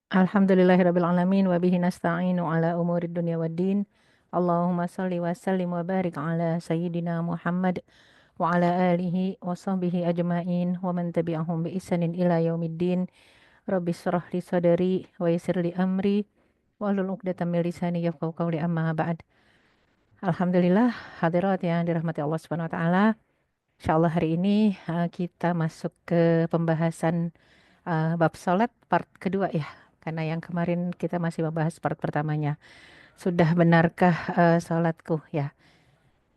Alhamdulillahirabbil alamin wa bihi nasta'inu ala umurid dunya waddin. Allahumma salli wa sallim wa barik ala sayyidina Muhammad wa ala alihi wa sahbihi ajma'in wa man tabi'ahum bi ihsanin ila yaumiddin. Rabbi shrah li sadri wa yassir li amri wa hlul 'uqdatam min lisani yafqahu qawli amma ba'd. Alhamdulillah hadirat yang dirahmati Allah Subhanahu wa taala. Insyaallah hari ini kita masuk ke pembahasan bab salat part kedua ya. Karena yang kemarin kita masih membahas part pertamanya. Sudah benarkah salatku ya?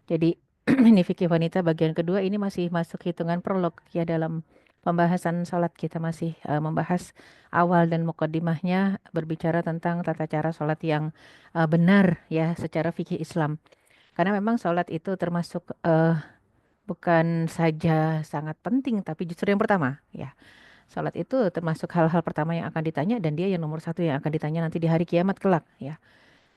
Jadi ini fikih wanita bagian kedua ini masih masuk hitungan prolog ya dalam pembahasan salat kita masih membahas awal dan mukaddimahnya berbicara tentang tata cara salat yang benar ya secara fikih Islam. Karena memang salat itu termasuk bukan saja sangat penting tapi justru yang pertama ya. Salat itu termasuk hal-hal pertama yang akan ditanya dan dia yang nomor satu yang akan ditanya nanti di hari kiamat kelak ya.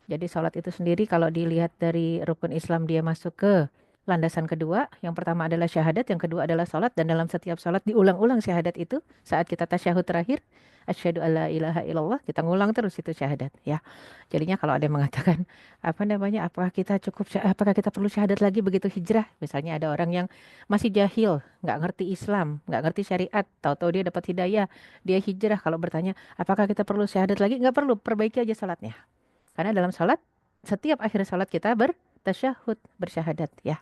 Jadi salat itu sendiri kalau dilihat dari rukun Islam dia masuk ke landasan kedua. Yang pertama adalah syahadat, yang kedua adalah salat dan dalam setiap salat diulang-ulang syahadat itu saat kita tasyahud terakhir. Asyhadu alla ilaha illallah, kita ngulang terus itu syahadat ya. Jadinya kalau ada yang mengatakan apa namanya, apakah kita perlu syahadat lagi begitu hijrah? Misalnya ada orang yang masih jahil, nggak ngerti Islam, nggak ngerti syariat, tahu-tahu dia dapat hidayah, dia hijrah. Kalau bertanya, apakah kita perlu syahadat lagi? Nggak perlu, perbaiki aja salatnya. Karena dalam salat, setiap akhir salat kita bertasyahud, bersyahadat ya.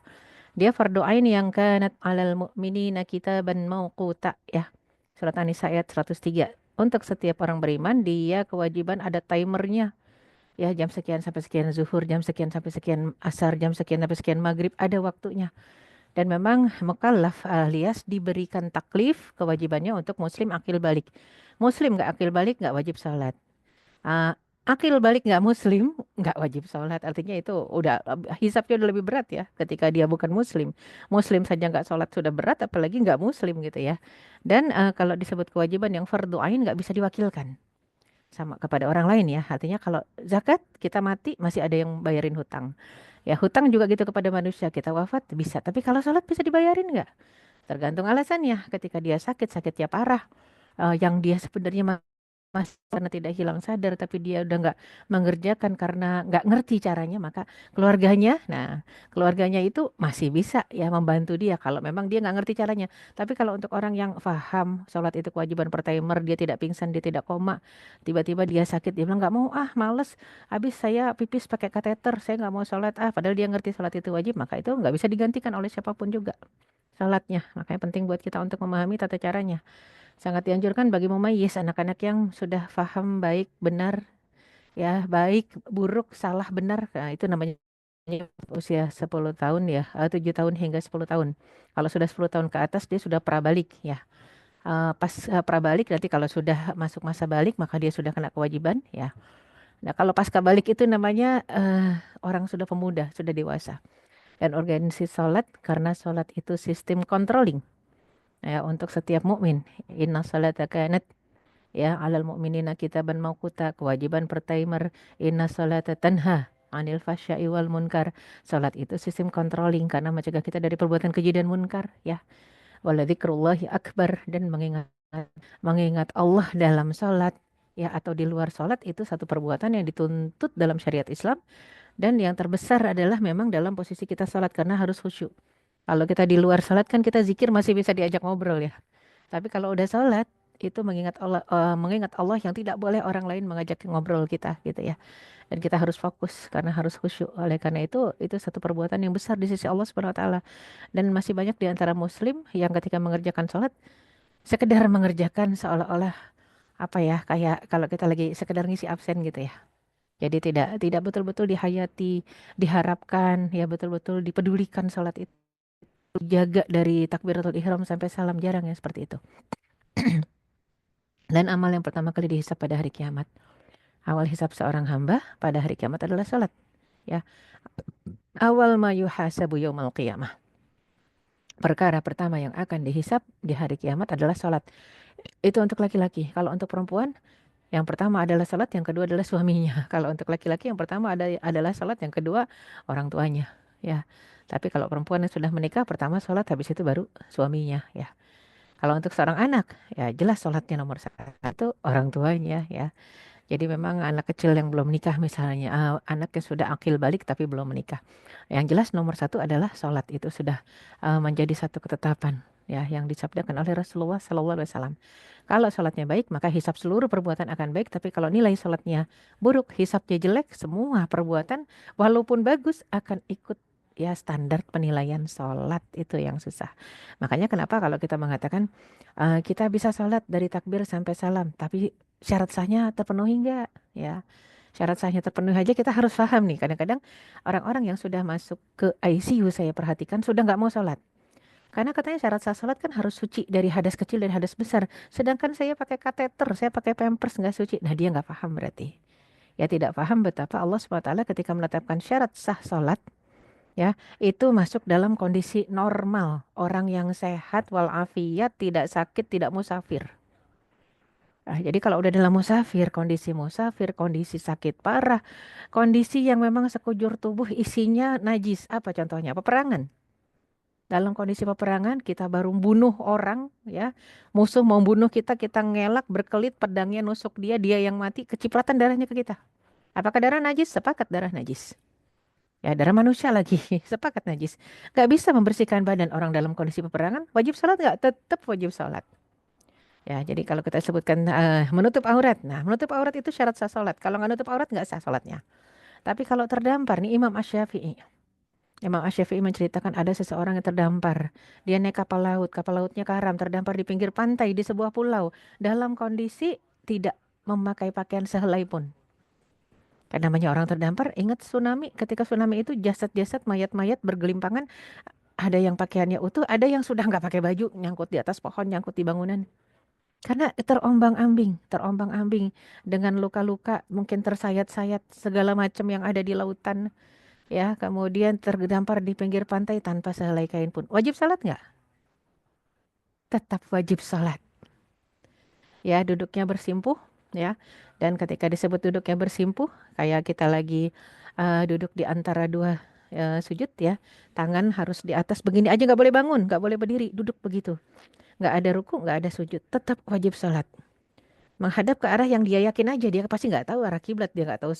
Dia fardu ain yang kanat alal mu'minina kitaban mauquta ya. Surat An-Nisa ayat 103. Untuk setiap orang beriman, dia kewajiban ada timernya. Ya, jam sekian sampai sekian zuhur, jam sekian sampai sekian asar, jam sekian sampai sekian maghrib, ada waktunya. Dan memang mukallaf alias diberikan taklif kewajibannya untuk muslim akil balik. Muslim nggak akil balik nggak wajib salat. Ah, akil balik nggak muslim nggak wajib sholat, artinya itu udah hisapnya udah lebih berat ya ketika dia bukan muslim. Muslim saja nggak sholat sudah berat apalagi nggak muslim gitu ya. Dan kalau disebut kewajiban yang fardu ain nggak bisa diwakilkan sama kepada orang lain ya, artinya kalau zakat kita mati masih ada yang bayarin hutang ya, hutang juga gitu kepada manusia, kita wafat bisa, tapi kalau sholat bisa dibayarin nggak, tergantung alasannya. Ketika dia sakitnya parah, yang dia sebenarnya Mas karena tidak hilang sadar tapi dia udah nggak mengerjakan karena nggak ngerti caranya, maka keluarganya itu masih bisa ya membantu dia kalau memang dia nggak ngerti caranya. Tapi kalau untuk orang yang paham sholat itu kewajiban per timer, dia tidak pingsan, dia tidak koma, tiba-tiba dia sakit, dia bilang nggak mau, males, habis saya pipis pakai kateter, saya nggak mau sholat, padahal dia ngerti sholat itu wajib, maka itu nggak bisa digantikan oleh siapapun juga sholatnya. Makanya penting buat kita untuk memahami tata caranya. Sangat dianjurkan bagi mumayyiz, anak-anak yang sudah paham baik benar ya, baik buruk salah benar. Nah, itu namanya usia 10 tahun ya, 7 tahun hingga 10 tahun. Kalau sudah 10 tahun ke atas dia sudah prabalik ya. Pas prabalik nanti kalau sudah masuk masa balik maka dia sudah kena kewajiban ya. Nah, kalau pasca balik itu namanya orang sudah pemuda, sudah dewasa. Dan organisasi sholat karena sholat itu sistem controlling ya untuk setiap mukmin. Inna salata kanat ya alal mu'minina kitaban mauquta, kewajiban per timer. Inna salata tanha anil fasya'i wal munkar. Salat itu sistem controlling karena mencegah kita dari perbuatan keji dan munkar ya. Waladzikrullahi akbar, dan mengingat Allah dalam salat ya atau di luar salat itu satu perbuatan yang dituntut dalam syariat Islam, dan yang terbesar adalah memang dalam posisi kita salat karena harus khusyuk. Kalau kita di luar salat kan kita zikir masih bisa diajak ngobrol ya. Tapi kalau udah sholat itu mengingat Allah yang tidak boleh orang lain mengajak ngobrol kita gitu ya. Dan kita harus fokus karena harus khusyuk. Oleh karena itu satu perbuatan yang besar di sisi Allah Subhanahu wa taala. Dan masih banyak di antara muslim yang ketika mengerjakan sholat sekedar mengerjakan seolah-olah apa ya, kayak kalau kita lagi sekedar ngisi absen gitu ya. Jadi tidak tidak betul-betul dihayati, diharapkan ya betul-betul dipedulikan sholat itu. Jaga dari takbiratul ihram sampai salam, jarang ya seperti itu. Dan amal yang pertama kali dihisab pada hari kiamat. Awal hisab seorang hamba pada hari kiamat adalah salat. Ya, awal ma yuhasabu yaumal qiyamah. Perkara pertama yang akan dihisab di hari kiamat adalah salat. Itu untuk laki-laki. Kalau untuk perempuan, yang pertama adalah salat, yang kedua adalah suaminya. Kalau untuk laki-laki yang pertama adalah salat, yang kedua orang tuanya. Ya. Tapi kalau perempuan yang sudah menikah, pertama salat, habis itu baru suaminya. Ya. Kalau untuk seorang anak, ya jelas sholatnya nomor satu orang tuanya ya. Jadi memang anak kecil yang belum nikah misalnya, anak yang sudah akil balik tapi belum menikah. Yang jelas nomor satu adalah sholat itu sudah menjadi satu ketetapan ya yang disabdakan oleh Rasulullah Sallallahu Alaihi Wasallam. Kalau sholatnya baik maka hisab seluruh perbuatan akan baik. Tapi kalau nilai sholatnya buruk, hisabnya jelek, semua perbuatan walaupun bagus akan ikut ya standar penilaian sholat itu yang susah. Makanya kenapa kalau kita mengatakan kita bisa sholat dari takbir sampai salam, tapi syarat sahnya terpenuhi enggak? Ya, syarat sahnya terpenuhi aja kita harus paham nih. Kadang-kadang orang-orang yang sudah masuk ke ICU saya perhatikan sudah nggak mau sholat. Karena katanya syarat sah sholat kan harus suci dari hadas kecil dan hadas besar. Sedangkan saya pakai kateter, saya pakai pampers nggak suci. Nah dia nggak paham berarti. Ya tidak paham betapa Allah SWT ketika menetapkan syarat sah sholat, ya itu masuk dalam kondisi normal. Orang yang sehat walafiat, tidak sakit, tidak musafir. Jadi kalau udah dalam musafir, kondisi sakit parah, kondisi yang memang sekujur tubuh isinya najis, apa contohnya? Peperangan. Dalam kondisi peperangan kita baru bunuh orang, ya. Musuh mau bunuh kita, kita ngelak, berkelit, pedangnya nusuk dia, dia yang mati, kecipratan darahnya ke kita. Apakah darah najis? Sepakat darah najis. Ya darah manusia lagi, sepakat najis. Gak bisa membersihkan badan orang dalam kondisi peperangan, wajib sholat gak? Tetap wajib sholat. Ya, jadi kalau kita sebutkan menutup aurat, nah menutup aurat itu syarat sah sholat. Kalau nggak nutup aurat nggak sah sholatnya. Tapi kalau terdampar nih Imam Asy-Syafi'i menceritakan ada seseorang yang terdampar. Dia naik kapal lautnya karam, terdampar di pinggir pantai di sebuah pulau dalam kondisi tidak memakai pakaian sehelai pun. Karena namanya orang terdampar, ingat tsunami. Ketika tsunami itu jasad-jasad, mayat-mayat bergelimpangan. Ada yang pakaiannya utuh, ada yang sudah nggak pakai baju, nyangkut di atas pohon, nyangkut di bangunan. Karena terombang-ambing dengan luka-luka, mungkin tersayat-sayat segala macam yang ada di lautan, ya. Kemudian terdampar di pinggir pantai tanpa sehelai kain pun. Wajib salat nggak? Tetap wajib salat. Ya, duduknya bersimpuh, ya. Dan ketika disebut duduknya bersimpuh, kayak kita lagi duduk di antara dua sujud, ya. Tangan harus di atas begini aja, nggak boleh bangun, nggak boleh berdiri, duduk begitu. Nggak ada ruku, nggak ada sujud, tetap wajib salat. Menghadap ke arah yang dia yakin aja, dia pasti nggak tahu arah kiblat, dia nggak tahu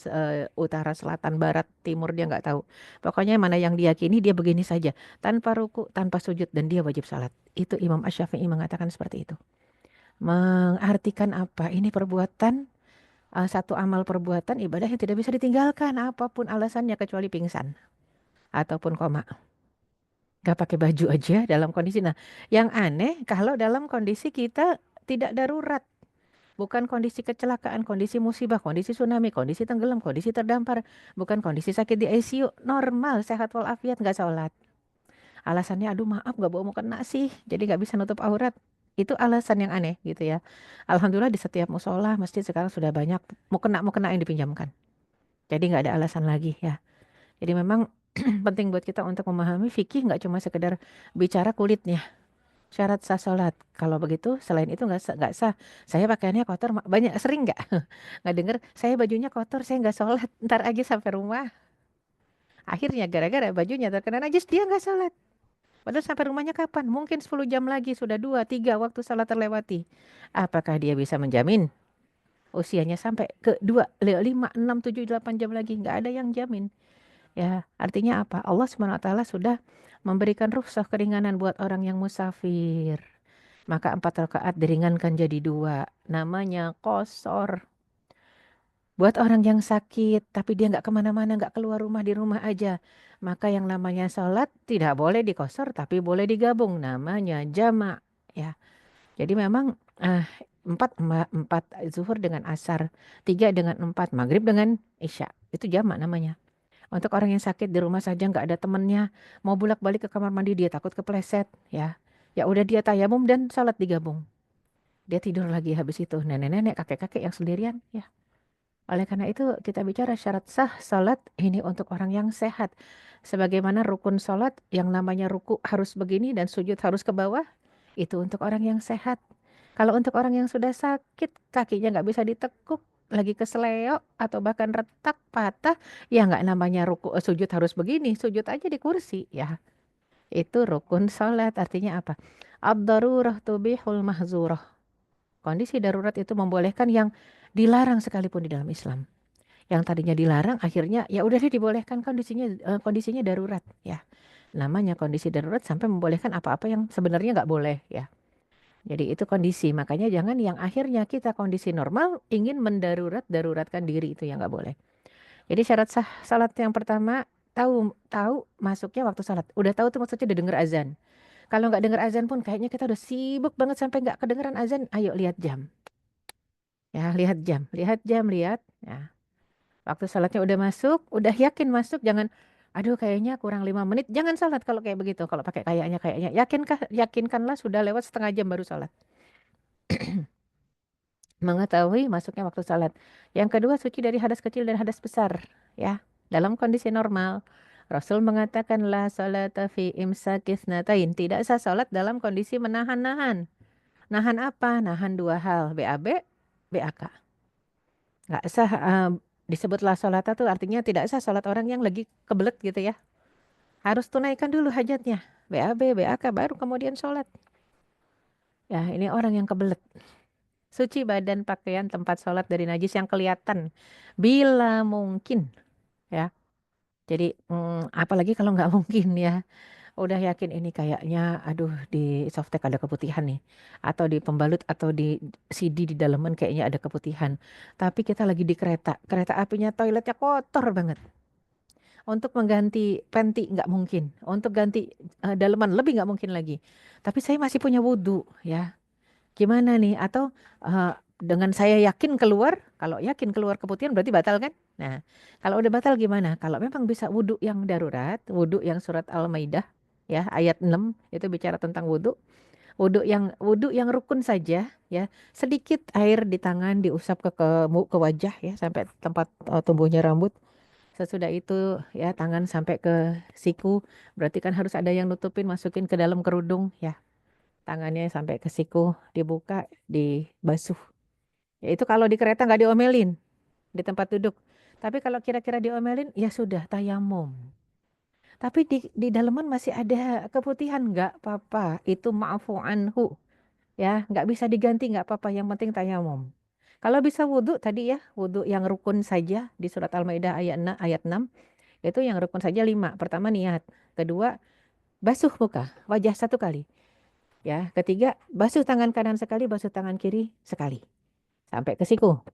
utara, selatan, barat, timur, dia nggak tahu. Pokoknya mana yang diyakini dia begini saja, tanpa ruku, tanpa sujud, dan dia wajib salat. Itu Imam Asy-Syafi'i mengatakan seperti itu. Mengartikan apa? Ini perbuatan, satu amal perbuatan ibadah yang tidak bisa ditinggalkan apapun alasannya kecuali pingsan ataupun koma. Gak pakai baju aja dalam kondisi. Nah, yang aneh kalau dalam kondisi kita tidak darurat. Bukan kondisi kecelakaan, kondisi musibah, kondisi tsunami, kondisi tenggelam, kondisi terdampar. Bukan kondisi sakit di ICU. Normal, sehat walafiat, nggak sholat. Alasannya, aduh maaf nggak bawa mukena sih. Jadi nggak bisa nutup aurat. Itu alasan yang aneh gitu ya. Alhamdulillah di setiap musola, masjid sekarang sudah banyak mukena-mukena yang dipinjamkan. Jadi nggak ada alasan lagi ya. Jadi memang penting buat kita untuk memahami fikih nggak cuma sekedar bicara kulitnya. Syarat sah sholat. Kalau begitu, selain itu nggak sah. Saya pakaiannya kotor, banyak sering nggak? Nggak denger, saya bajunya kotor, saya nggak sholat. Ntar aja sampai rumah. Akhirnya gara-gara bajunya terkena najis, dia nggak sholat. Padahal sampai rumahnya kapan? Mungkin 10 jam lagi, sudah 2, 3 waktu sholat terlewati. Apakah dia bisa menjamin usianya sampai ke 2, 5, 6, 7, 8 jam lagi? Nggak ada yang jamin. Ya, artinya apa? Allah SWT sudah memberikan rukhsah keringanan buat orang yang musafir. Maka 4 rakaat diringankan jadi 2. Namanya qasar. Buat orang yang sakit, tapi dia nggak kemana-mana, nggak keluar rumah, di rumah aja. Maka yang namanya sholat tidak boleh dikosor, tapi boleh digabung. Namanya jamak. Ya, jadi memang eh, empat zuhur dengan asar, 3 dengan 4, maghrib dengan isya. Itu jamak namanya. Untuk orang yang sakit di rumah saja nggak ada temennya, mau bolak-balik ke kamar mandi dia takut kepleset, ya. Ya udah dia tayamum dan sholat digabung. Dia tidur lagi habis itu nenek-nenek, kakek-kakek yang sendirian, ya. Oleh karena itu kita bicara syarat sah salat ini untuk orang yang sehat. Sebagaimana rukun salat yang namanya ruku harus begini dan sujud harus ke bawah, itu untuk orang yang sehat. Kalau untuk orang yang sudah sakit, kakinya nggak bisa ditekuk, lagi keseleo atau bahkan retak, patah, ya nggak namanya ruku, sujud harus begini, sujud aja di kursi, ya. Itu rukun sholat. Artinya apa? Ad-darurah tubihul mahzurah. Kondisi darurat itu membolehkan yang dilarang sekalipun di dalam Islam. Yang tadinya dilarang akhirnya ya udah deh dibolehkan, kondisinya darurat ya. Namanya kondisi darurat sampai membolehkan apa-apa yang sebenarnya nggak boleh ya. Jadi itu kondisi. Makanya jangan yang akhirnya kita kondisi normal ingin daruratkan diri, itu yang nggak boleh. Jadi syarat sah salat yang pertama, tahu tahu masuknya waktu salat. Udah tahu tuh maksudnya udah denger azan. Kalau nggak denger azan pun kayaknya kita udah sibuk banget sampai nggak kedengeran azan. Ayo lihat jam. Ya, lihat jam, lihat jam, lihat. Ya, waktu salatnya udah masuk, udah yakin masuk, jangan aduh kayaknya kurang 5 menit. Jangan salat kalau kayak begitu. Kalau pakai kayaknya. Yakinkanlah sudah lewat setengah jam baru salat. Mengetahui masuknya waktu salat. Yang kedua, suci dari hadas kecil dan hadas besar. Ya, dalam kondisi normal. Rasul mengatakan la salata fi imsakis natain. Tidak sah salat dalam kondisi menahan-nahan. Nahan apa? Nahan dua hal. BAB, BAK. Nggak sah. Disebutlah salat itu artinya tidak sah salat orang yang lagi kebelet gitu ya. Harus tunaikan dulu hajatnya. BAB, BAK, baru kemudian salat. Ya, ini orang yang kebelet. Suci badan, pakaian, tempat sholat dari najis yang kelihatan. Bila mungkin, ya. Jadi, apalagi kalau nggak mungkin ya. Udah yakin ini kayaknya, aduh di softtek ada keputihan nih. Atau di pembalut atau di CD di dalaman kayaknya ada keputihan. Tapi kita lagi di kereta. Kereta apinya toiletnya kotor banget. Untuk mengganti panty nggak mungkin. Untuk ganti dalaman lebih nggak mungkin lagi. Tapi saya masih punya wudhu ya. Gimana nih? Atau dengan saya yakin keluar, kalau yakin keluar keputihan berarti batal kan? Nah, kalau udah batal gimana? Kalau memang bisa wudhu yang darurat, wudhu yang surat Al-Maidah ya ayat 6 itu bicara tentang wudhu. Wudhu yang rukun saja ya. Sedikit air di tangan diusap ke wajah ya sampai tempat tumbuhnya rambut. Sesudah itu ya tangan sampai ke siku, berarti kan harus ada yang nutupin masukin ke dalam kerudung ya. Tangannya sampai ke siku, dibuka, dibasuh. Ya itu kalau di kereta nggak diomelin di tempat duduk. Tapi kalau kira-kira diomelin, ya sudah tayamum. Tapi di dalaman masih ada keputihan, nggak apa-apa. Itu ma'fu anhu. Ya, nggak bisa diganti, nggak apa-apa. Yang penting tayamum. Kalau bisa wudhu tadi ya, wudhu yang rukun saja di surat Al-Maidah ayat 6, itu yang rukun saja 5. Pertama niat. Kedua, basuh muka, wajah 1 kali. Ya, ketiga, basuh tangan kanan sekali, basuh tangan kiri sekali. Sampai ke siku.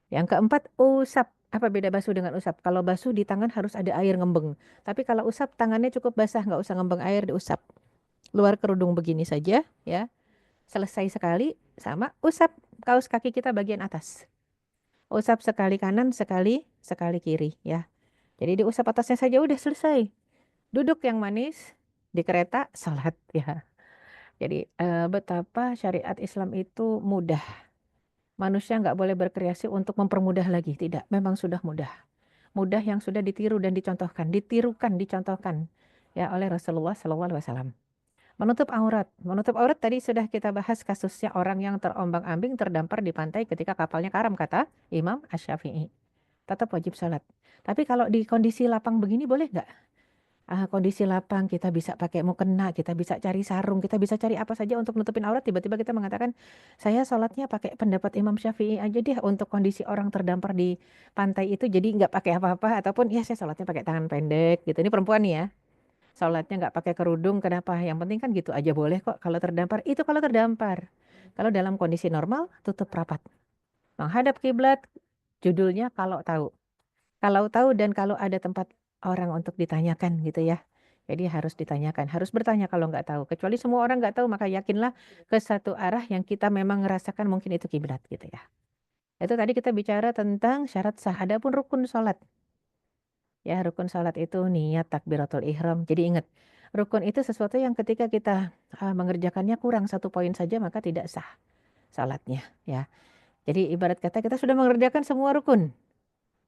Yang keempat, usap. Apa beda basuh dengan usap? Kalau basuh di tangan harus ada air ngembeng. Tapi kalau usap tangannya cukup basah, nggak usah ngembeng air, diusap. Luar kerudung begini saja, ya. Selesai sekali, sama usap kaos kaki kita bagian atas. Usap sekali kanan, sekali kiri, ya. Jadi diusap atasnya saja udah selesai. Duduk yang manis di kereta, salat, ya. Jadi betapa syariat Islam itu mudah. Manusia nggak boleh berkreasi untuk mempermudah lagi. Tidak, memang sudah mudah. Mudah yang sudah ditiru dan dicontohkan. Ditirukan, dicontohkan. Ya oleh Rasulullah SAW. Menutup aurat. Menutup aurat tadi sudah kita bahas kasusnya orang yang terombang-ambing terdampar di pantai ketika kapalnya karam, kata Imam Asy-Syafi'i. Tetap wajib sholat. Tapi kalau di kondisi lapang begini boleh nggak? Kondisi lapang, kita bisa pakai mukena, kita bisa cari sarung, kita bisa cari apa saja untuk nutupin aurat. Tiba-tiba kita mengatakan, saya sholatnya pakai pendapat Imam Syafi'i aja deh untuk kondisi orang terdampar di pantai itu. Jadi nggak pakai apa-apa, ataupun ya saya sholatnya pakai tangan pendek gitu. Ini perempuan nih ya, sholatnya nggak pakai kerudung. Kenapa? Yang penting kan gitu aja boleh kok kalau terdampar. Itu kalau terdampar. Kalau dalam kondisi normal, tutup rapat. Menghadap kiblat, judulnya kalau tahu. Kalau tahu dan kalau ada tempat orang untuk ditanyakan gitu ya. Jadi harus ditanyakan, harus bertanya kalau nggak tahu. Kecuali semua orang nggak tahu, maka yakinlah ke satu arah yang kita memang ngerasakan mungkin itu kiblat gitu ya. Itu tadi kita bicara tentang syarat sah. Adapun rukun sholat. Ya, rukun sholat itu niat takbiratul ihram. Jadi ingat, rukun itu sesuatu yang ketika kita mengerjakannya kurang 1 poin saja, maka tidak sah sholatnya. Ya. Jadi ibarat kata kita sudah mengerjakan semua rukun.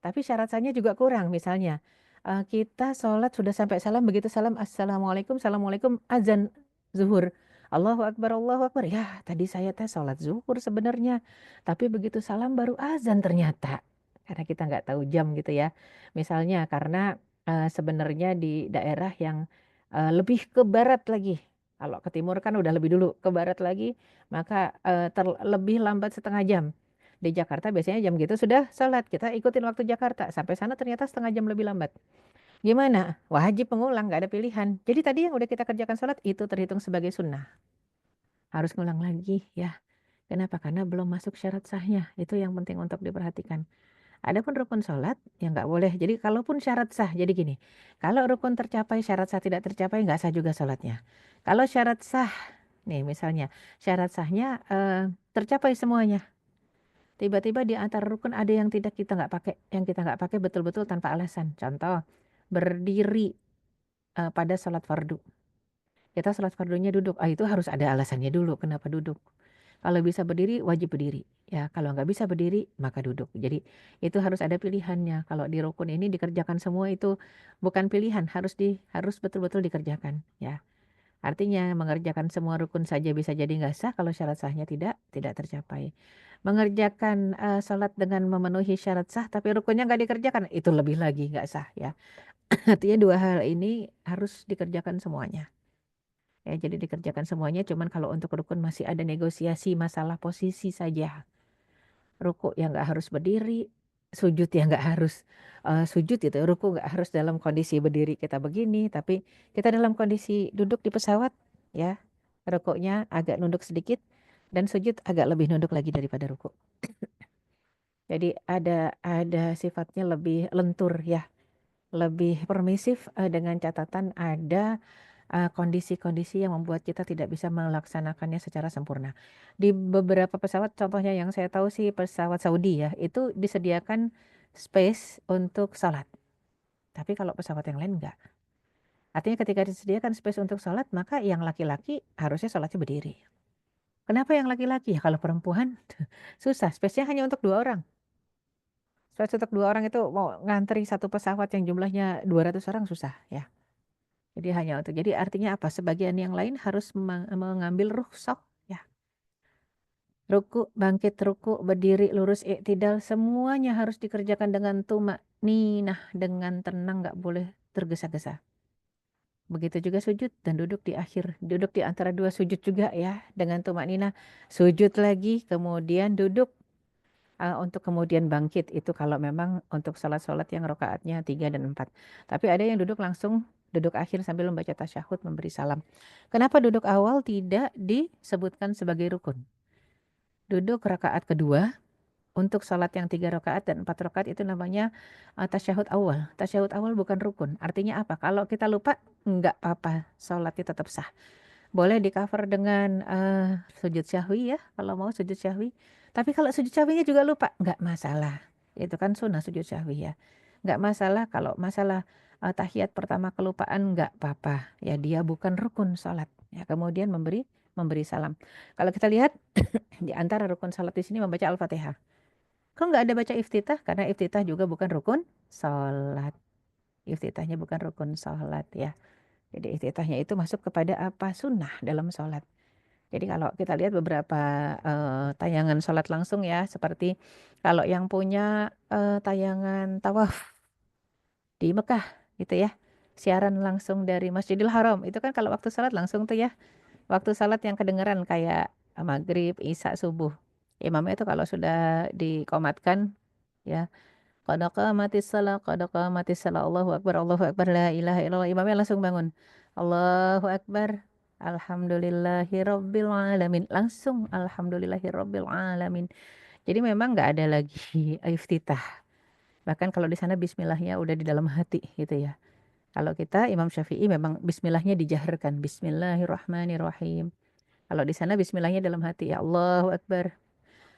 Tapi syarat sahnya juga kurang. Misalnya, kita sholat sudah sampai salam, begitu salam, assalamualaikum, assalamualaikum, azan zuhur. Allahu Akbar. Ya, tadi saya tes sholat zuhur sebenarnya. Tapi begitu salam baru azan ternyata. Karena kita nggak tahu jam gitu ya. Misalnya karena sebenarnya di daerah yang lebih ke barat lagi. Kalau ke timur kan udah lebih dulu, ke barat lagi maka lebih lambat setengah jam. Di Jakarta biasanya jam gitu sudah sholat. Kita ikutin waktu Jakarta. Sampai sana ternyata setengah jam lebih lambat. Gimana? Wajib mengulang, nggak ada pilihan. Jadi tadi yang udah kita kerjakan sholat itu terhitung sebagai sunnah. Harus ngulang lagi ya. Kenapa? Karena belum masuk syarat sahnya. Itu yang penting untuk diperhatikan. Adapun rukun sholat yang nggak boleh. Jadi kalaupun syarat sah, jadi gini. Kalau rukun tercapai, syarat sah tidak tercapai, nggak sah juga sholatnya. Kalau syarat sah, nih misalnya syarat sahnya tercapai semuanya. Tiba-tiba di antara rukun ada yang tidak kita nggak pakai, yang kita nggak pakai betul-betul tanpa alasan. Contoh, berdiri pada sholat fardu. Kita sholat fardunya duduk, itu harus ada alasannya dulu kenapa duduk. Kalau bisa berdiri, wajib berdiri. Ya, kalau nggak bisa berdiri, maka duduk. Jadi itu harus ada pilihannya. Kalau di rukun ini dikerjakan semua itu bukan pilihan, harus betul-betul dikerjakan. Ya, artinya mengerjakan semua rukun saja bisa jadi nggak sah kalau syarat sahnya tidak tercapai. Mengerjakan sholat dengan memenuhi syarat sah, tapi rukunnya nggak dikerjakan, itu lebih lagi nggak sah. Ya, artinya dua hal ini harus dikerjakan semuanya. Ya, jadi dikerjakan semuanya, cuman kalau untuk rukun masih ada negosiasi masalah posisi saja. Ruku yang nggak harus berdiri, sujud yang nggak harus sujud itu, ruku nggak harus dalam kondisi berdiri kita begini, tapi kita dalam kondisi duduk di pesawat, ya, rukuknya agak nunduk sedikit dan sujud agak lebih nunduk lagi daripada ruku. Jadi ada sifatnya lebih lentur ya, lebih permisif dengan catatan ada kondisi-kondisi yang membuat kita tidak bisa melaksanakannya secara sempurna. Di beberapa pesawat, contohnya yang saya tahu sih pesawat Saudi ya, itu disediakan space untuk sholat. Tapi kalau pesawat yang lain enggak. Artinya ketika disediakan space untuk sholat, maka yang laki-laki harusnya sholatnya berdiri. Kenapa yang laki-laki? Ya kalau perempuan susah, space-nya hanya untuk 2 orang. Space untuk 2 orang itu mau ngantri satu pesawat yang jumlahnya 200 orang susah ya. Jadi hanya untuk, jadi artinya apa? Sebagian yang lain harus mengambil rukhsah ya. Ruku, bangkit ruku, berdiri, lurus, i'tidal, semuanya harus dikerjakan dengan tumak ninah, dengan tenang, nggak boleh tergesa-gesa. Begitu juga sujud dan duduk di akhir, duduk di antara dua sujud juga ya, dengan tumak ninah. Sujud lagi, kemudian duduk untuk kemudian bangkit. Itu kalau memang untuk sholat-sholat yang rakaatnya 3 dan 4. Tapi ada yang duduk langsung, duduk akhir sambil membaca tasyahud, memberi salam. Kenapa duduk awal tidak disebutkan sebagai rukun? Duduk rakaat kedua untuk sholat yang 3 rakaat dan 4 rakaat itu namanya tasyahud awal. Tasyahud awal bukan rukun. Artinya apa? Kalau kita lupa, nggak apa-apa, sholatnya tetap sah. Boleh di cover dengan sujud syahwi ya, kalau mau sujud syahwi. Tapi kalau sujud syahwinya juga lupa, nggak masalah. Itu kan sunnah sujud syahwi ya. Nggak masalah kalau masalah tahiyat pertama kelupaan, nggak apa-apa. Ya dia bukan rukun sholat. Ya, kemudian memberi salam. Kalau kita lihat di antara rukun sholat di sini membaca Al-Fatihah. Kok nggak ada baca iftitah? Karena iftitah juga bukan rukun sholat. Iftitahnya bukan rukun sholat ya. Jadi iftitahnya itu masuk kepada apa? Sunnah dalam sholat. Jadi kalau kita lihat beberapa tayangan sholat langsung ya, seperti kalau yang punya tayangan tawaf di Mekah gitu ya, siaran langsung dari Masjidil Haram, itu kan kalau waktu sholat langsung tuh ya, waktu sholat yang kedengeran kayak maghrib, isya, subuh. Imamnya itu kalau sudah dikomatkan ya, qad qamatis shalah, qad qamatis shalah, Allahu Akbar, la ilaha illallah. Imamnya langsung bangun. Allahu Akbar. Alhamdulillahirabbil alamin. Langsung alhamdulillahirabbil alamin. Jadi memang nggak ada lagi iftitah. Bahkan kalau di sana bismillahnya udah di dalam hati gitu ya. Kalau kita Imam Syafi'i memang bismillahnya dijaharkan. Bismillahirrahmanirrahim. Kalau di sana bismillahnya dalam hati. Ya Allahu Akbar.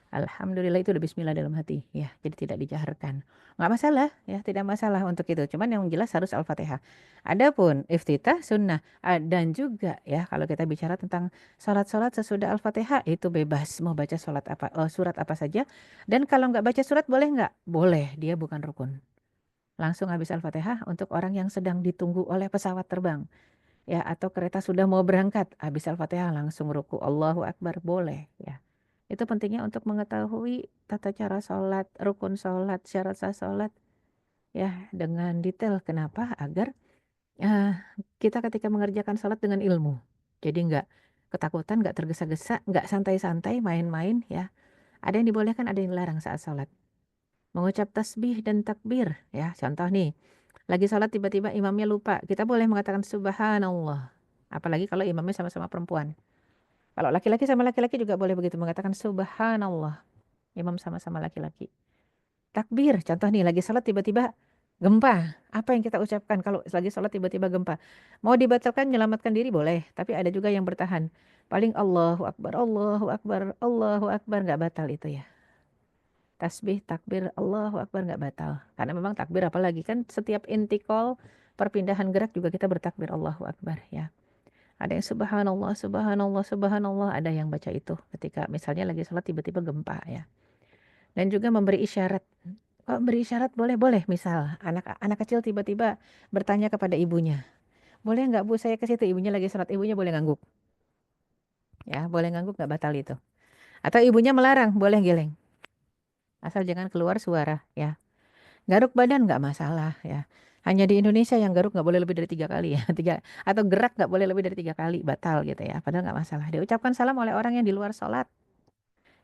Alhamdulillah itu udah bismillah dalam hati ya, jadi tidak dijaharkan. Nggak masalah ya, tidak masalah untuk itu. Cuman yang jelas harus Al-Fatihah. Adapun iftitah sunnah dan juga ya kalau kita bicara tentang salat-salat sesudah Al-Fatihah itu bebas mau baca salat apa surat apa saja. Dan kalau nggak baca surat boleh nggak? Boleh, dia bukan rukun. Langsung habis Al-Fatihah untuk orang yang sedang ditunggu oleh pesawat terbang ya atau kereta sudah mau berangkat habis Al-Fatihah langsung ruku Allahu Akbar boleh ya. Itu pentingnya untuk mengetahui tata cara sholat, rukun sholat, syarat sah sholat ya dengan detail. Kenapa? Agar eh, kita ketika mengerjakan sholat dengan ilmu. Jadi nggak ketakutan, nggak tergesa-gesa, nggak santai-santai main-main ya. Ada yang dibolehkan, ada yang dilarang saat sholat. Mengucap tasbih dan takbir ya. Contoh nih, lagi sholat tiba-tiba imamnya lupa. Kita boleh mengatakan subhanallah. Apalagi kalau imamnya sama-sama perempuan. Kalau laki-laki sama laki-lagi juga boleh begitu mengatakan subhanallah. Imam sama-sama laki-laki. Takbir, contoh nih lagi sholat tiba-tiba gempa. Apa yang kita ucapkan kalau lagi sholat tiba-tiba gempa? Mau dibatalkan, menyelamatkan diri boleh. Tapi ada juga yang bertahan. Paling Allahu Akbar, Allahu Akbar, Allahu Akbar. Nggak batal itu ya. Tasbih, takbir, Allahu Akbar nggak batal. Karena memang takbir apalagi kan setiap intikal perpindahan gerak juga kita bertakbir Allahu Akbar ya. Ada yang subhanallah, subhanallah, subhanallah. Ada yang baca itu ketika misalnya lagi sholat tiba-tiba gempa ya. Dan juga memberi isyarat. Oh, beri isyarat boleh, boleh. Misal anak kecil tiba-tiba bertanya kepada ibunya, boleh nggak bu saya ke situ? Ibunya lagi sholat, ibunya boleh ngangguk. Ya, boleh ngangguk nggak batal itu. Atau ibunya melarang, boleh geleng. Asal jangan keluar suara ya. Garuk badan nggak masalah ya. Hanya di Indonesia yang garuk nggak boleh lebih dari 3 kali ya. Atau gerak nggak boleh lebih dari 3 kali, batal gitu ya. Padahal nggak masalah. Diucapkan salam oleh orang yang di luar sholat.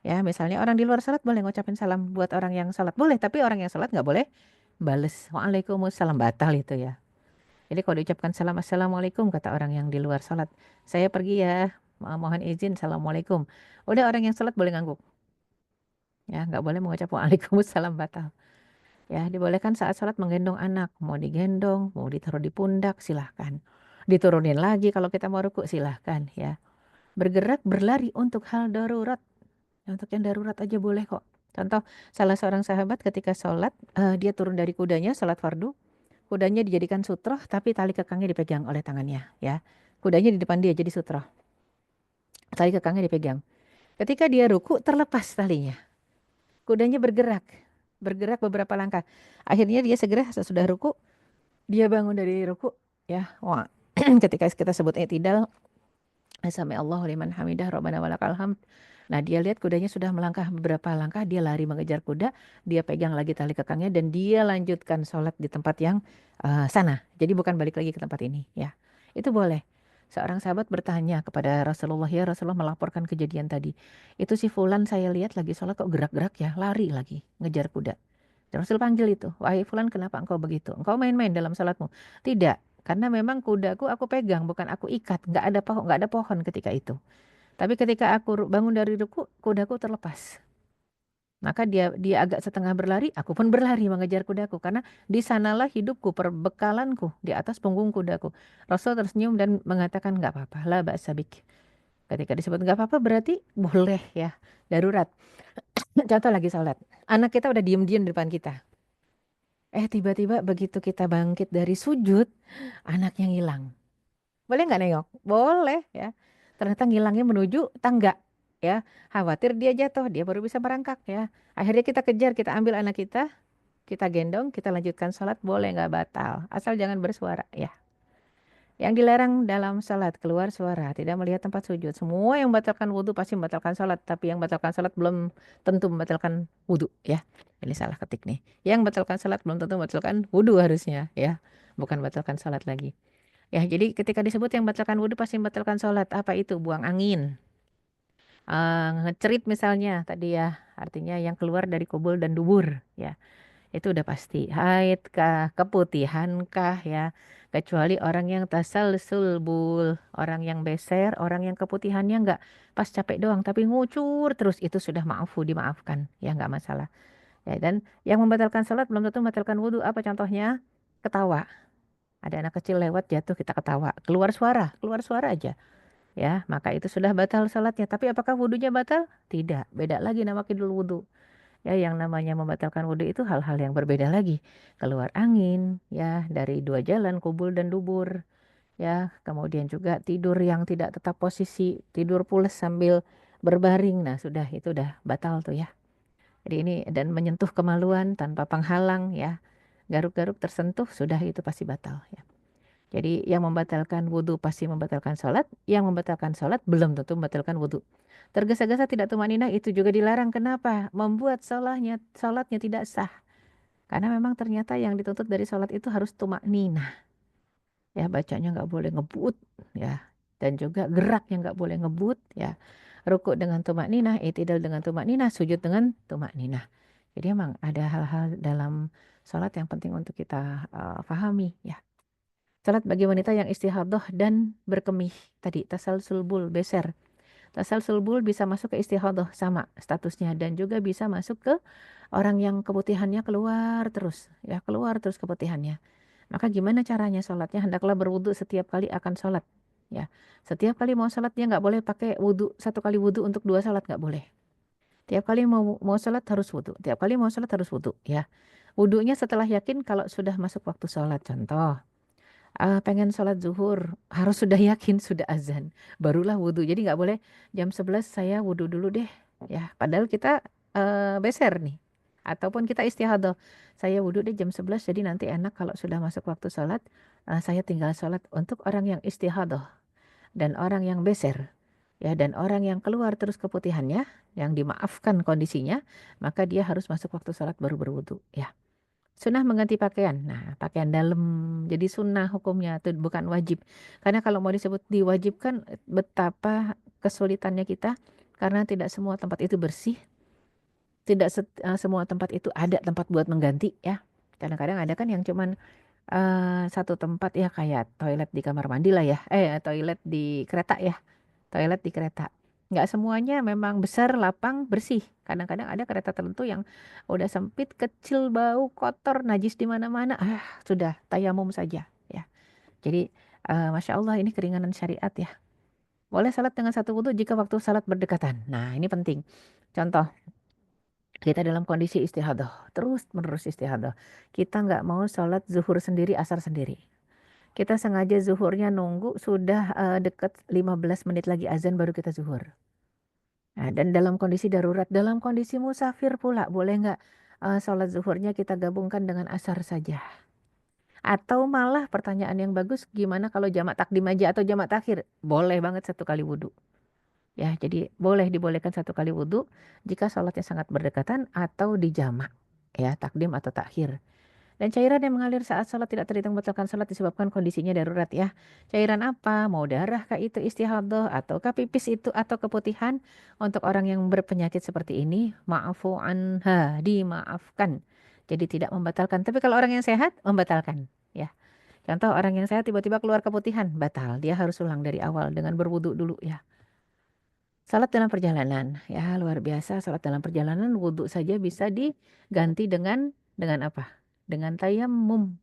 Ya, misalnya orang di luar sholat boleh ngucapin salam buat orang yang sholat. Boleh, tapi orang yang sholat nggak boleh bales. Waalaikumsalam, batal itu ya. Jadi kalau diucapkan salam assalamualaikum kata orang yang di luar sholat. Saya pergi ya, mohon izin, assalamualaikum. Udah orang yang sholat boleh ngangguk. Ya, nggak boleh mengucap waalaikumsalam, batal. Ya, dibolehkan saat sholat menggendong anak. Mau digendong, mau ditaruh di pundak, silahkan. Diturunin lagi kalau kita mau ruku, silahkan ya. Bergerak, berlari untuk hal darurat. Untuk yang darurat aja boleh kok. Contoh, salah seorang sahabat ketika sholat, dia turun dari kudanya, sholat fardu. Kudanya dijadikan sutroh, tapi tali kekangnya dipegang oleh tangannya. Ya, kudanya di depan dia jadi sutroh. Tali kekangnya dipegang. Ketika dia ruku, terlepas talinya. Kudanya bergerak. Bergerak beberapa langkah. Akhirnya dia segera sesudah ruku, dia bangun dari ruku ya. Wah, ketika kita sebut i'tidal, sami Allahu liman hamidah Rabbana walakal hamd. Nah, dia lihat kudanya sudah melangkah beberapa langkah, dia lari mengejar kuda, dia pegang lagi tali kekangnya dan dia lanjutkan sholat di tempat yang sana. Jadi bukan balik lagi ke tempat ini ya. Itu boleh. Seorang sahabat bertanya kepada Rasulullah, ya Rasulullah melaporkan kejadian tadi. Itu si fulan saya lihat lagi sholat kok gerak-gerak ya, lari lagi ngejar kuda. Rasul panggil itu, wahai fulan kenapa engkau begitu? Engkau main-main dalam salatmu? Tidak, karena memang kudaku aku pegang, bukan aku ikat. Nggak ada pohon ketika itu. Tapi ketika aku bangun dari ruku, kudaku terlepas. Maka dia agak setengah berlari, aku pun berlari mengejar kudaku. Karena di sanalah hidupku, perbekalanku di atas punggung kudaku. Rasul tersenyum dan mengatakan nggak apa-apa, la ba'sabik. Ketika disebut nggak apa-apa berarti boleh ya, darurat. Contoh lagi sholat, anak kita udah diem-diem di depan kita. Tiba-tiba begitu kita bangkit dari sujud, anaknya ngilang. Boleh nggak nengok? Boleh ya. Ternyata ngilangnya menuju tangga ya. Khawatir dia jatuh, dia baru bisa merangkak ya. Akhirnya kita kejar, kita ambil anak kita gendong, kita lanjutkan sholat, boleh nggak batal. Asal jangan bersuara ya. Yang dilarang dalam salat keluar suara, tidak melihat tempat sujud. Semua yang membatalkan wudhu pasti membatalkan salat, tapi yang membatalkan salat belum tentu membatalkan wudhu ya. Ini salah ketik nih. Yang membatalkan salat belum tentu membatalkan wudhu harusnya ya, bukan membatalkan salat lagi. Ya, jadi ketika disebut yang membatalkan wudhu pasti membatalkan salat. Apa itu? Buang angin, ngecerit misalnya tadi ya, artinya yang keluar dari kubul dan dubur ya. Itu udah pasti. Haid kah, keputihan kah ya. Kecuali orang yang tasalsul bul, orang yang beser, orang yang keputihannya nggak pas capek doang, tapi ngucur terus itu sudah maafu, dimaafkan. Ya nggak masalah. Ya, dan yang membatalkan sholat belum tentu membatalkan wudhu. Apa contohnya? Ketawa. Ada anak kecil lewat jatuh kita ketawa. Keluar suara aja. Ya, maka itu sudah batal sholatnya. Tapi apakah wudhunya batal? Tidak. Beda lagi nama kidul wudhu. Ya, yang namanya membatalkan wudhu itu hal-hal yang berbeda lagi. Keluar angin, ya, dari dua jalan, kubul dan dubur. Ya, kemudian juga tidur yang tidak tetap posisi, tidur pules sambil berbaring. Nah, sudah, itu udah batal tuh ya. Jadi ini, dan menyentuh kemaluan tanpa penghalang, ya. Garuk-garuk tersentuh, sudah itu pasti batal, ya. Jadi yang membatalkan wudhu pasti membatalkan sholat, yang membatalkan sholat belum tentu membatalkan wudhu. Tergesa-gesa tidak tumaninah itu juga dilarang. Kenapa? Membuat sholatnya tidak sah. Karena memang ternyata yang dituntut dari sholat itu harus tumak ninah. ya bacanya nggak boleh ngebut ya, dan juga geraknya nggak boleh ngebut ya. Rukuk dengan tumak ninah, itidal dengan tumak ninah, sujud dengan tumak ninah. Jadi emang ada hal-hal dalam sholat yang penting untuk kita pahami ya. Sholat bagi wanita yang istihadah dan berkemih tadi tasalsul bul beser. Tasalsul bul bisa masuk ke istihadah sama statusnya, dan juga bisa masuk ke orang yang keputihannya keluar terus ya, keluar terus keputihannya. Maka gimana caranya sholatnya? Hendaklah berwudu setiap kali akan sholat. Ya, setiap kali mau sholat dia nggak boleh pakai wudu satu kali wudu untuk dua sholat, nggak boleh. Tiap kali mau sholat harus wudu. Tiap kali mau sholat harus wudu. Ya, wudunya setelah yakin kalau sudah masuk waktu sholat. Contoh, pengen sholat zuhur harus sudah yakin sudah azan, barulah wudu. Jadi nggak boleh jam 11 saya wudu dulu deh. Ya, padahal kita beser nih. Ataupun kita istihadah. Saya wudhu deh jam 11 jadi nanti enak kalau sudah masuk waktu sholat. Saya tinggal sholat. Untuk orang yang istihadah dan orang yang beser. Ya, dan orang yang keluar terus keputihannya, yang dimaafkan kondisinya, maka dia harus masuk waktu sholat baru berwudhu. Ya. Sunnah mengganti pakaian. Nah, pakaian dalam jadi sunnah hukumnya itu bukan wajib. Karena kalau mau disebut diwajibkan, betapa kesulitannya kita karena tidak semua tempat itu bersih, tidak semua tempat itu ada tempat buat mengganti ya. Kadang-kadang ada kan yang cuman satu tempat ya, kayak toilet di kamar mandi lah ya. Toilet di kereta ya. Toilet di kereta. Nggak semuanya memang besar, lapang, bersih. Kadang-kadang ada kereta tertentu yang udah sempit, kecil, bau, kotor, najis di mana-mana. Sudah tayamum saja ya. Jadi Masya Allah ini keringanan syariat ya. Boleh salat dengan satu wudhu jika waktu salat berdekatan. Nah, ini penting. Contoh, kita dalam kondisi istihadah, terus menerus istihadah. Kita nggak mau sholat zuhur sendiri, asar sendiri. Kita sengaja zuhurnya nunggu sudah deket 15 menit lagi azan baru kita zuhur. Nah, dan dalam kondisi darurat, dalam kondisi musafir pula, boleh nggak sholat zuhurnya kita gabungkan dengan asar saja? Atau malah pertanyaan yang bagus, gimana kalau jamak takdim aja atau jamak takhir? Boleh banget satu kali wudhu. Ya, jadi boleh dibolehkan satu kali wudhu jika sholatnya sangat berdekatan atau dijamak. Ya, takdim atau takhir. Dan cairan yang mengalir saat sholat tidak terhitung membatalkan sholat disebabkan kondisinya darurat ya. Cairan apa? Mau darah kah itu istihadah, ataukah pipis itu, atau keputihan? Untuk orang yang berpenyakit seperti ini, ma'fu anha, dimaafkan. Jadi tidak membatalkan. Tapi kalau orang yang sehat, membatalkan. Ya. Contoh orang yang sehat tiba-tiba keluar keputihan, batal. Dia harus ulang dari awal dengan berwudu dulu ya. Salat dalam perjalanan, ya luar biasa. Salat dalam perjalanan, wudhu saja bisa diganti dengan apa? Dengan tayamum.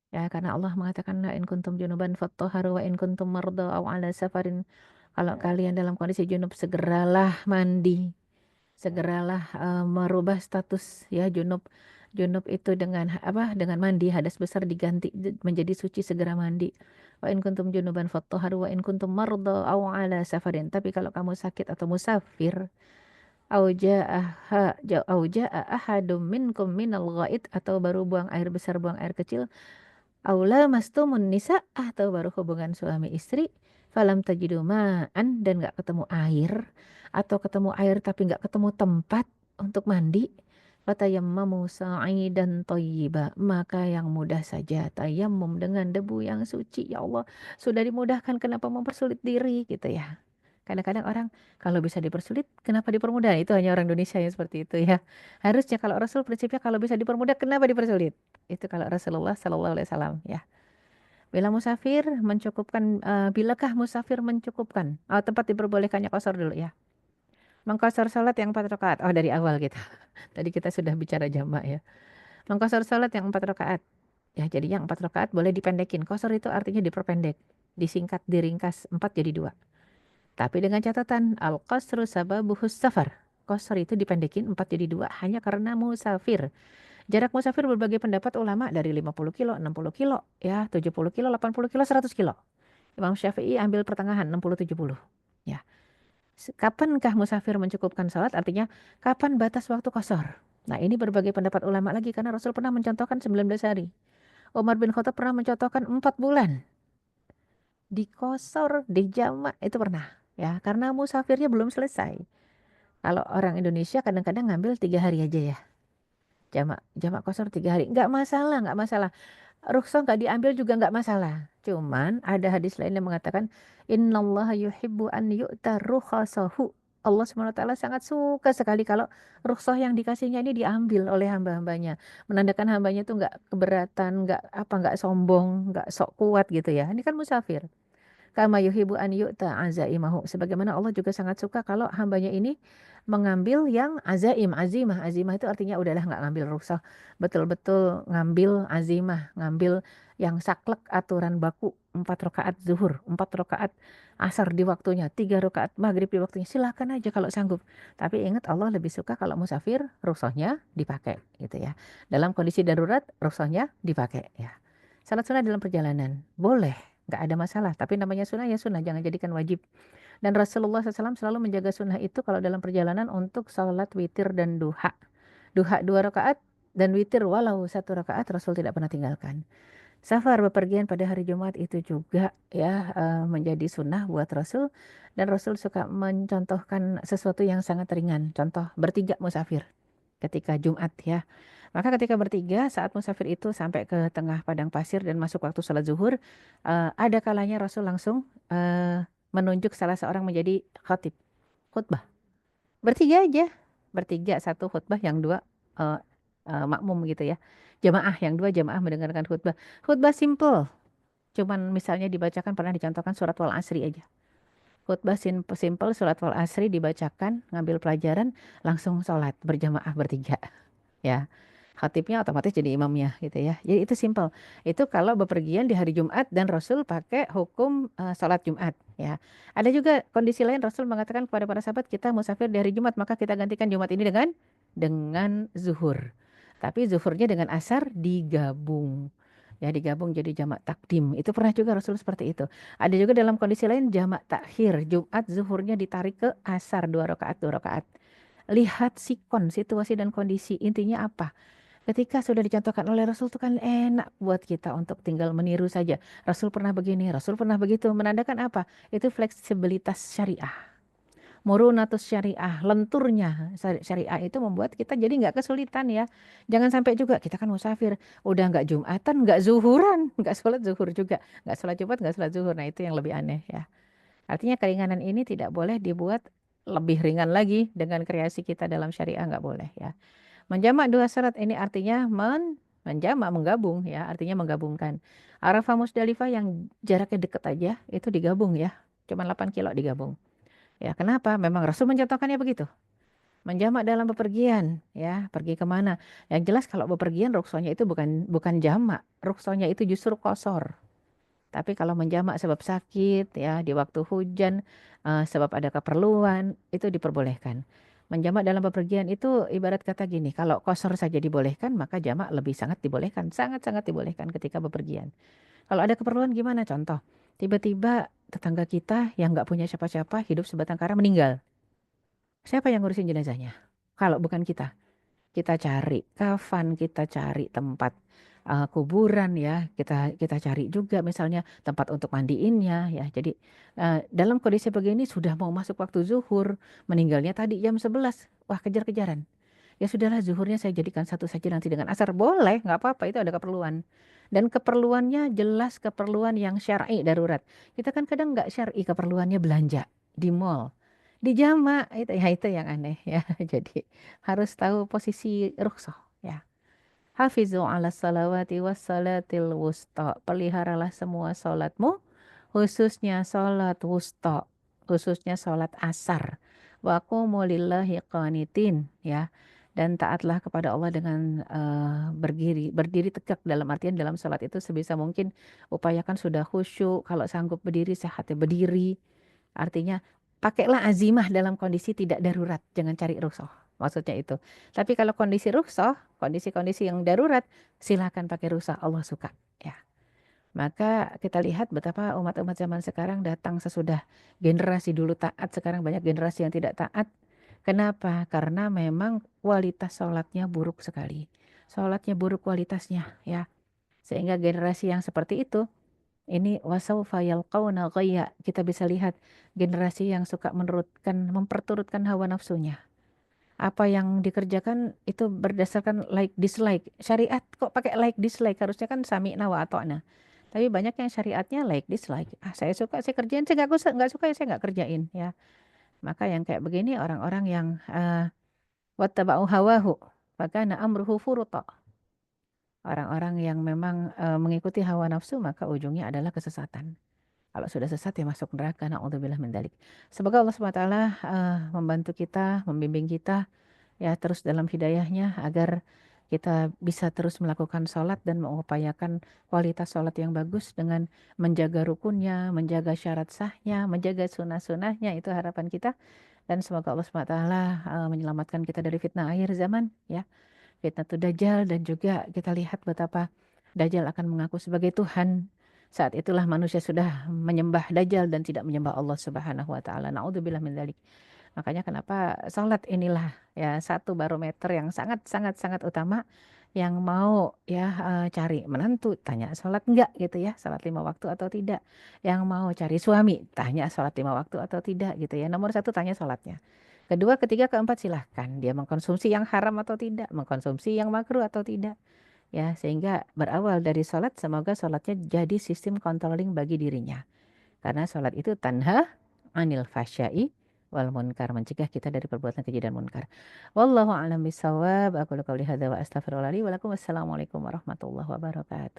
Ya, karena Allah mengatakan la in kuntum junuban fattahharu wa in kuntum marda aw ala safarin. Kalau kalian dalam kondisi junub segeralah mandi. Segeralah merubah status ya junub. Junub itu dengan apa? Dengan mandi, hadas besar diganti menjadi suci, segera mandi. Wa in kuntum junuban fattahharu wa in kuntum marda aw ala safarin. Tapi kalau kamu sakit atau musafir, au jaa ahadum minkum minal ghaid, atau baru buang air besar, buang air kecil, aula mastumun nisa, atau baru hubungan suami istri, falam tajidu ma'an, dan nggak ketemu air, atau ketemu air tapi nggak ketemu tempat untuk mandi, fatayammamu sa'idan thayyiba, maka yang mudah saja tayammum dengan debu yang suci. Ya Allah, sudah dimudahkan, kenapa mempersulit diri gitu ya. Kadang-kadang orang kalau bisa dipersulit, kenapa dipermudah? Itu hanya orang Indonesia yang seperti itu ya. Harusnya kalau Rasul prinsipnya kalau bisa dipermudah, kenapa dipersulit? Itu kalau Rasulullah Shallallahu Alaihi Wasallam ya. Bila musafir mencukupkan, bilakah musafir mencukupkan? Oh, tempat diperbolehkannya qasar dulu ya. Mengqasar salat yang 4 rakaat. Oh, dari awal kita. Tadi kita sudah bicara jamak ya. Mengqasar salat yang 4 rakaat. Ya, jadi yang 4 rakaat boleh dipendekin. Qasar itu artinya diperpendek, disingkat, diringkas 4 jadi 2. Tapi dengan catatan al-qasru sababuhus safar. Qasar itu dipendekin 4 jadi 2 hanya karena musafir. Jarak musafir berbagai pendapat ulama, dari 50 kilo, 60 kilo, ya 70 kilo, 80 kilo, 100 kilo. Imam Syafi'i ambil pertengahan 60-70. Ya. Kapankah musafir mencukupkan salat? Artinya kapan batas waktu qasar? Nah, ini berbagai pendapat ulama lagi karena Rasul pernah mencontohkan 19 hari. Umar bin Khattab pernah mencontohkan 4 bulan. Di qasar, di jamak itu pernah. Ya, karena musafirnya belum selesai. Kalau orang Indonesia kadang-kadang ngambil 3 hari aja ya. Jamak jamak qasar 3 hari. Nggak masalah, nggak masalah. rukhsah nggak diambil juga nggak masalah. Cuman ada hadis lain yang mengatakan innallaha yuhibbu an yu'ta rukhasahu. Allah SWT sangat suka sekali kalau rukhsah yang dikasihnya ini diambil oleh hamba-hambanya. Menandakan hambanya itu nggak keberatan, nggak sombong, nggak sok kuat gitu ya. Ini kan musafir. Kama yuhibu an yu'ta azaimahu. Sebagaimana Allah juga sangat suka kalau hambanya ini mengambil yang azaim, azimah. Azimah itu artinya udahlah nggak ngambil rukhsah. Betul-betul ngambil azimah, ngambil yang saklek aturan baku. 4 rakaat zuhur, 4 rakaat asar di waktunya, 3 rakaat maghrib di waktunya. Silakan aja kalau sanggup. Tapi ingat Allah lebih suka kalau musafir rukhsahnya dipakai gitu ya. Dalam kondisi darurat rukhsahnya dipakai ya. Salat sunnah dalam perjalanan boleh, nggak ada masalah. Tapi namanya sunnah ya sunnah, jangan jadikan wajib. Dan Rasulullah SAW selalu menjaga sunnah itu kalau dalam perjalanan untuk salat witir dan duha. Duha 2 rakaat dan witir walau 1 rakaat Rasul tidak pernah tinggalkan. Safar bepergian pada hari Jumat itu juga ya menjadi sunnah buat Rasul. Dan Rasul suka mencontohkan sesuatu yang sangat ringan. Contoh bertiga musafir ketika Jumat ya. Maka ketika bertiga saat musafir itu sampai ke tengah padang pasir dan masuk waktu sholat zuhur, ada kalanya Rasul langsung menunjuk salah seorang menjadi khatib, khutbah. Bertiga aja, bertiga satu khutbah, yang dua eh, makmum gitu ya. Jamaah yang dua jamaah mendengarkan khutbah. Khutbah simple, cuman misalnya dibacakan pernah dicontohkan surat Wal Asri aja. Khutbah simple surat Wal Asri dibacakan, ngambil pelajaran, langsung sholat berjamaah bertiga ya. Khatibnya otomatis jadi imamnya gitu ya. Jadi itu simple. Itu kalau bepergian di hari Jumat dan Rasul pakai hukum sholat Jumat ya. Ada juga kondisi lain Rasul mengatakan kepada para sahabat kita musafir di hari Jumat maka kita gantikan Jumat ini dengan zuhur. Tapi zuhurnya dengan asar digabung. Ya digabung jadi jamak takdim. Itu pernah juga Rasul seperti itu. Ada juga dalam kondisi lain jamak takhir. Jumat zuhurnya ditarik ke asar 2 rakaat 2 rakaat. Lihat sikon, situasi dan kondisi. Intinya apa? Ketika sudah dicontohkan oleh Rasul itu kan enak buat kita untuk tinggal meniru saja. Rasul pernah begini, Rasul pernah begitu. Menandakan apa? Itu fleksibilitas syariah. Murunatus syariah, lenturnya syariah itu membuat kita jadi nggak kesulitan ya. Jangan sampai juga kita kan musafir, udah nggak Jumatan, nggak zuhuran, nggak sholat zuhur juga, nggak sholat Jumat, nggak sholat zuhur. Nah itu yang lebih aneh ya. Artinya keringanan ini tidak boleh dibuat lebih ringan lagi dengan kreasi kita dalam syariah nggak boleh ya. Menjamak dua syarat ini artinya menjamak, menggabung ya, artinya menggabungkan. Arafah Musdalifah yang jaraknya dekat aja itu digabung ya. Cuma 8 kilo digabung. Ya, kenapa? Memang Rasul mencontohkannya begitu. Menjamak dalam bepergian ya, pergi kemana? Yang jelas kalau bepergian rukhsahnya itu bukan jamak, rukhsahnya itu justru qasar. Tapi kalau menjamak sebab sakit ya di waktu hujan sebab ada keperluan itu diperbolehkan. Menjamak dalam bepergian itu ibarat kata gini, kalau kosor saja dibolehkan maka jamak lebih sangat dibolehkan, sangat-sangat dibolehkan ketika bepergian. Kalau ada keperluan gimana? Contoh, tiba-tiba tetangga kita yang nggak punya siapa-siapa hidup sebatang kara meninggal. Siapa yang ngurusin jenazahnya? Kalau bukan kita. Kita cari kafan, kita cari tempat kuburan ya, kita kita cari juga misalnya tempat untuk mandiinnya ya. Jadi dalam kondisi begini sudah mau masuk waktu zuhur, meninggalnya tadi jam 11. Wah, kejar-kejaran. Ya sudahlah zuhurnya saya jadikan satu saja nanti dengan asar. Boleh, nggak apa-apa itu ada keperluan. Dan keperluannya jelas keperluan yang syar'i darurat. Kita kan kadang nggak syar'i keperluannya belanja di mall. Di jama itu ya itu yang aneh ya. Jadi harus tahu posisi rukhsah ya. Hafizu ala salawati was salatil wusta. Peliharalah semua salatmu, khususnya salat wusta, khususnya salat asar. Wa qumu lillahi qanitin ya. Dan taatlah kepada Allah dengan berdiri tegak dalam artian dalam salat itu sebisa mungkin upayakan sudah khusyuk. Kalau sanggup berdiri sehatnya berdiri. Artinya pakailah azimah dalam kondisi tidak darurat, jangan cari rukhsah. Maksudnya itu. Tapi kalau kondisi rukhsah, kondisi-kondisi yang darurat, silakan pakai rukhsah. Allah suka. Ya. Maka kita lihat betapa umat-umat zaman sekarang datang sesudah generasi dulu taat, sekarang banyak generasi yang tidak taat. Kenapa? Karena memang kualitas sholatnya buruk sekali. Sholatnya buruk kualitasnya, ya. Sehingga generasi yang seperti itu ini wasaufa yalqauna ghayya. Kita bisa lihat generasi yang suka memperturutkan hawa nafsunya. apa yang dikerjakan itu berdasarkan like dislike. Syariat kok pakai like dislike? Harusnya kan sami'na wa ata'na. Tapi banyak yang syariatnya like dislike. Ah, saya suka saya kerjain, saya nggak suka ya saya nggak kerjain ya. Maka yang kayak begini orang-orang yang wattaba'u hawahu, fakana amruhu furuta. Orang-orang yang memang mengikuti hawa nafsu maka ujungnya adalah kesesatan. Kalau sudah sesat ya masuk neraka. Na'udzubillah min dzalik. Semoga Allah SWT membantu kita, membimbing kita ya terus dalam hidayahnya agar kita bisa terus melakukan sholat dan mengupayakan kualitas sholat yang bagus dengan menjaga rukunnya, menjaga syarat sahnya, menjaga sunnah-sunnahnya. Itu harapan kita. Dan semoga Allah SWT menyelamatkan kita dari fitnah akhir zaman ya. Fitnatul Dajjal, dan juga kita lihat betapa Dajjal akan mengaku sebagai Tuhan. Saat itulah manusia sudah menyembah Dajjal dan tidak menyembah Allah Subhanahu wa taala. Naudzubillah min dzalik. Makanya kenapa salat inilah ya satu barometer yang sangat sangat sangat utama, yang mau ya cari menantu tanya salat enggak gitu ya, salat 5 waktu atau tidak. Yang mau cari suami tanya salat 5 waktu atau tidak gitu ya. Nomor satu tanya salatnya. Kedua, ketiga, keempat silahkan dia mengkonsumsi yang haram atau tidak, mengkonsumsi yang makruh atau tidak. Ya, sehingga berawal dari sholat, semoga sholatnya jadi sistem controlling bagi dirinya. Karena sholat itu tanha anil fasyai wal munkar, mencegah kita dari perbuatan keji dan munkar. Wallahu a'lam bishawab. Aku qouli hadza wa astaghfirullahi wa lakum. Wassalamualaikum warahmatullahi wabarakatuh.